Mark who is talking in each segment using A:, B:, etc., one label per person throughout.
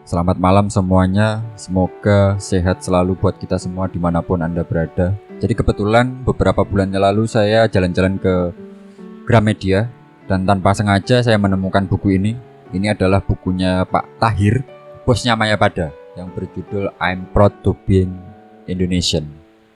A: Selamat malam semuanya, semoga sehat selalu buat kita semua dimanapun Anda berada. Jadi kebetulan beberapa bulan yang lalu saya jalan-jalan ke Gramedia dan tanpa sengaja saya menemukan buku ini. Ini adalah bukunya Pak Tahir, bosnya Mayapada, yang berjudul I'm Proud to Be Indonesian.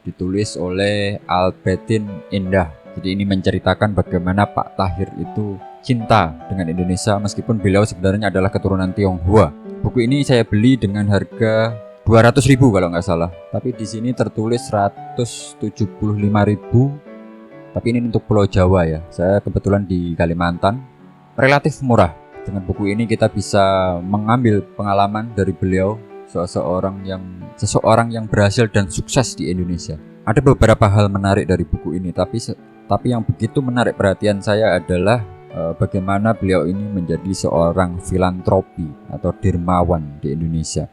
A: Ditulis oleh Albertin Indah. Jadi ini menceritakan bagaimana Pak Tahir itu cinta dengan Indonesia meskipun beliau sebenarnya adalah keturunan Tionghoa. Buku ini saya beli dengan harga 200.000 kalau nggak salah. Tapi di sini tertulis 175.000. Tapi ini untuk Pulau Jawa ya. Saya kebetulan di Kalimantan. Relatif murah. Dengan buku ini kita bisa mengambil pengalaman dari beliau, seseorang yang berhasil dan sukses di Indonesia. Ada beberapa hal menarik dari buku ini, tapi yang begitu menarik perhatian saya adalah bagaimana beliau ini menjadi seorang filantropi atau dermawan di Indonesia.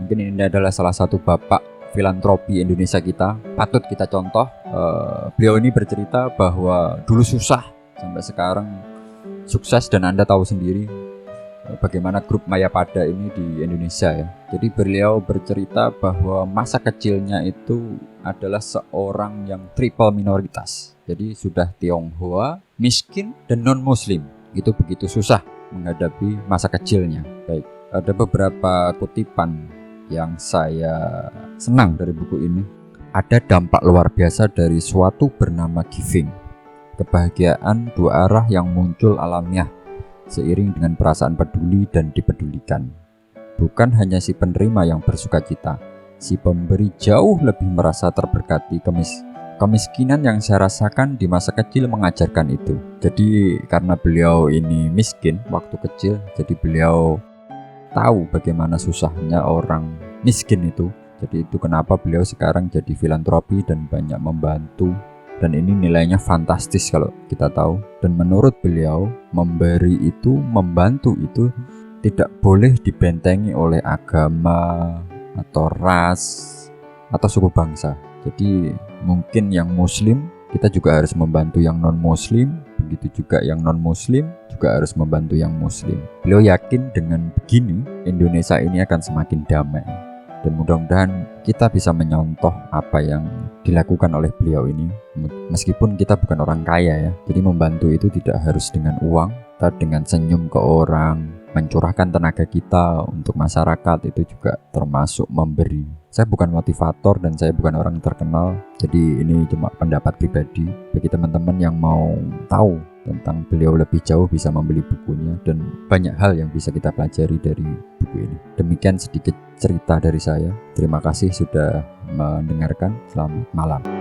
A: Mungkin ini adalah salah satu bapak filantropi Indonesia kita, patut kita contoh. Beliau ini bercerita bahwa dulu susah, sampai sekarang sukses, dan Anda tahu sendiri bagaimana grup Mayapada ini di Indonesia ya. Jadi beliau bercerita bahwa masa kecilnya itu adalah seorang yang triple minoritas. Jadi sudah Tionghoa, miskin, dan non-muslim. Itu begitu susah menghadapi masa kecilnya. Baik, ada beberapa kutipan yang saya senang dari buku ini. Ada dampak luar biasa dari suatu bernama giving. Kebahagiaan dua arah yang muncul alamiah seiring dengan perasaan peduli dan dipedulikan. Bukan hanya si penerima yang bersuka cita, si pemberi jauh lebih merasa terberkati. Kemiskinan yang saya rasakan di masa kecil mengajarkan itu. Jadi karena beliau ini miskin waktu kecil, jadi beliau tahu bagaimana susahnya orang miskin itu. Jadi itu kenapa beliau sekarang jadi filantropi dan banyak membantu. Dan ini nilainya fantastis kalau kita tahu. Dan menurut beliau, memberi itu, membantu itu tidak boleh dibentengi oleh agama atau ras atau suku bangsa. Jadi mungkin yang muslim, kita juga harus membantu yang non-muslim. Begitu juga yang non-muslim juga harus membantu yang muslim. Beliau yakin dengan begini, Indonesia ini akan semakin damai. Dan mudah-mudahan kita bisa menyontoh apa yang dilakukan oleh beliau ini. Meskipun kita bukan orang kaya ya. Jadi membantu itu tidak harus dengan uang, tapi dengan senyum ke orang, mencurahkan tenaga kita untuk masyarakat, itu juga termasuk memberi. Saya bukan motivator dan saya bukan orang terkenal. Jadi ini cuma pendapat pribadi. Bagi teman-teman yang mau tahu tentang beliau lebih jauh bisa membeli bukunya, dan banyak hal yang bisa kita pelajari dari buku ini. Demikian sedikit cerita dari saya. Terima kasih sudah mendengarkan. Selamat malam.